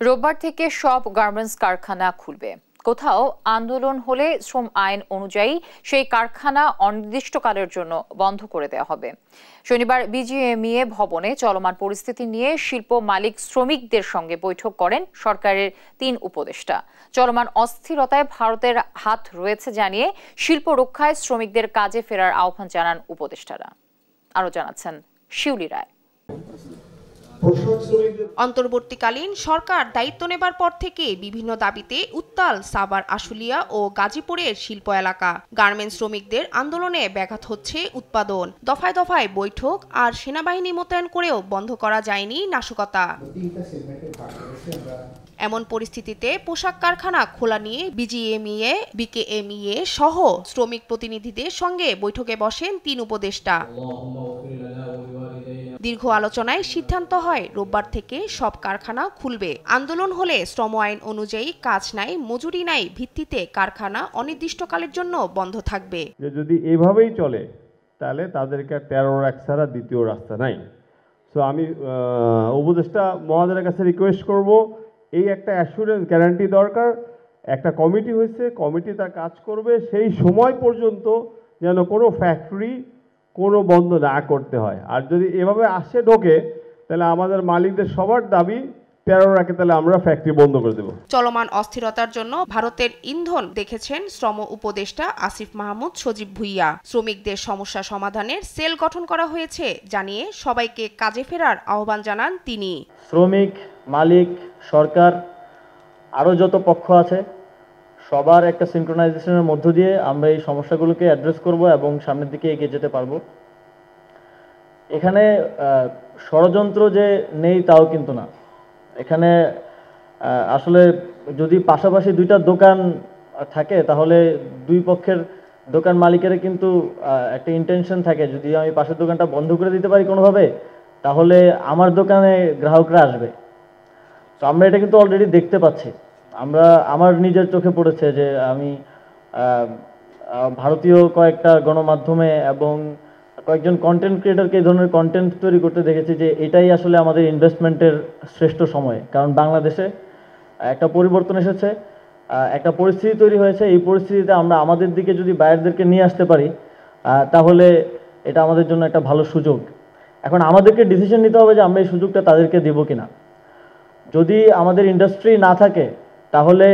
রোববার থেকে সব গার্মেন্টস কারখানা খুলবে। কোথাও আন্দোলন হলে শ্রম আইন অনুযায়ী সেই কারখানা অনির্দিষ্টকালের জন্য বন্ধ করে দেওয়া হবে। শনিবার বিজিএমইএ ভবনে চলমান পরিস্থিতি নিয়ে শিল্প মালিক শ্রমিকদের সঙ্গে বৈঠক করেন সরকারের ৩ উপদেষ্টা। চলমান অস্থিরতায় ভারতের হাত রয়েছে জানিয়ে শিল্প রক্ষায় শ্রমিকদের কাজে ফেরার আহ্বান জানান উপদেষ্টারা। আরও জানাচ্ছেন শিউলি রায়। অন্তর্বর্তীকালীন সরকার দায়িত্ব নেবার পর থেকে বিভিন্ন দাবিতে উত্তাল সাভার, আশুলিয়া ও গাজীপুরের শিল্প এলাকা। গার্মেন্টস শ্রমিকদের আন্দোলনে ব্যাঘাত হচ্ছে উৎপাদন। দফায় দফায় বৈঠক আর সেনাবাহিনী মোতায়েন করেও বন্ধ করা যায়নি নাশকতা। এমন পরিস্থিতিতে পোশাক কারখানা খোলা নিয়ে বিজিএমইএ, বিকেএমইএ সহ শ্রমিক প্রতিনিধিদের সঙ্গে বৈঠকে বসেন ৩ উপদেষ্টা। দীর্ঘ আলোচনায় সিদ্ধান্ত হয় রোববার থেকে সব কারখানা খুলবে। আন্দোলন হলে শ্রম আইন অনুযায়ী কাজ নাই, মজুরি নাই ভিত্তিতে কারখানা অনির্দিষ্টকালের জন্য বন্ধ থাকবে। যদি এভাবেই চলে তাহলে তাদেরকে টেরর অ্যাক্ট ছাড়া দ্বিতীয় রাস্তা নাই। সো আমি উপদেষ্টা মহোদয়ের কাছে রিকোয়েস্ট করব, এই একটা অ্যাসুরেন্স গ্যারান্টি দরকার। একটা কমিটি হয়েছে, কমিটি তার কাজ করবে, সেই সময় পর্যন্ত যেন কোনো ফ্যাক্টরি কোনো বন্ধ না করতে হয়। আর যদি এভাবে আসে ঢোকে তাহলে আমাদের মালিকদের সবার দাবি টেরর রাখে, তাহলে আমরা ফ্যাক্টরি বন্ধ করে দেব। চলমান অস্থিরতার জন্য ভারতের ইন্ধন দেখেছেন শ্রম উপদেষ্টা আসিফ মাহমুদ সজীব ভুইয়া। শ্রমিকদের সমস্যা সমাধানের সেল গঠন করা হয়েছে জানিয়ে সবাইকে কাজে ফেরার আহ্বান জানান তিনি। শ্রমিক, মালিক, সরকার আরও যত পক্ষ আছে সবার একটা সিনক্রোনাইজেশনের মধ্য দিয়ে আমরা এই সমস্যাগুলোকে অ্যাড্রেস করব এবং সামনের দিকে এগিয়ে যেতে পারবো। এখানে ষড়যন্ত্র যে নেই তাও কিন্তু না। এখানে আসলে যদি পাশাপাশি দুইটা দোকান থাকে তাহলে দুই পক্ষের দোকান মালিকের কিন্তু একটা ইন্টেনশন থাকে, যদি আমি পাশের দোকানটা বন্ধ করে দিতে পারি কোনোভাবে তাহলে আমার দোকানে গ্রাহকরা আসবে। তো আমরা এটা কিন্তু অলরেডি দেখতে পাচ্ছি। আমার নিজের চোখে পড়েছে যে আমি ভারতীয় কয়েকটা গণমাধ্যমে এবং কয়েকজন কন্টেন্ট ক্রিয়েটরকে এই ধরনের কন্টেন্ট তৈরি করতে দেখেছি যে এটাই আসলে আমাদের ইনভেস্টমেন্টের শ্রেষ্ঠ সময়। কারণ বাংলাদেশে একটা পরিবর্তন এসেছে, একটা পরিস্থিতি তৈরি হয়েছে। এই পরিস্থিতিতে আমরা আমাদের দিকে যদি বাইরেদেরকে নিয়ে আসতে পারি তাহলে এটা আমাদের জন্য একটা ভালো সুযোগ। এখন আমাদেরকে ডিসিশন নিতে হবে যে আমরা এই সুযোগটা তাদেরকে দেব কিনা। যদি আমাদের ইন্ডাস্ট্রি না থাকে তাহলে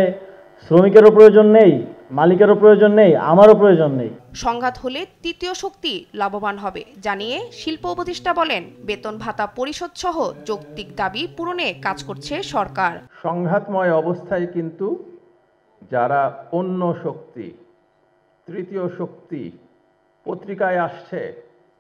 শ্রমিকেরও প্রয়োজন নেই, মালিকেরও প্রয়োজন নেই, আমারও প্রয়োজন নেই। সংঘাত হলে তৃতীয় শক্তি লাভবান হবে জানিয়ে শিল্প উপদেষ্টা বলেন, বেতন ভাতা পরিশোধ সহ যৌক্তিক দাবি পূরণে কাজ করছে সরকার। সংঘাতময় অবস্থায় কিন্তু যারা অন্য শক্তি, তৃতীয় শক্তি পত্রিকায় আসছে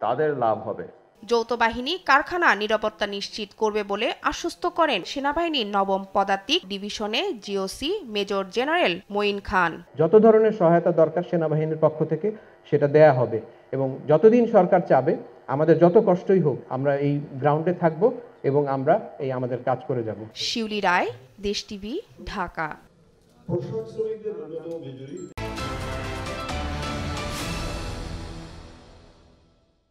তাদের লাভ হবে। যৌথ বাহিনী কারখানা নিরাপত্তা নিশ্চিত করবে বলে আশ্বস্ত করেন সেনাবাহিনীর ৯ম পদাতিক ডিভিশনে জিওসি মেজর জেনারেল মঈন খান। যত ধরনের সহায়তা দরকার সেনাবাহিনীর পক্ষ থেকে সেটা দেয়া হবে এবং যতদিন সরকার চাবে আমাদের যত কষ্টই হোক আমরা এই গ্রাউন্ডে থাকব এবং আমরা এই আমাদের কাজ করে যাব। শিউলি রায়, দেশ টিভি, ঢাকা।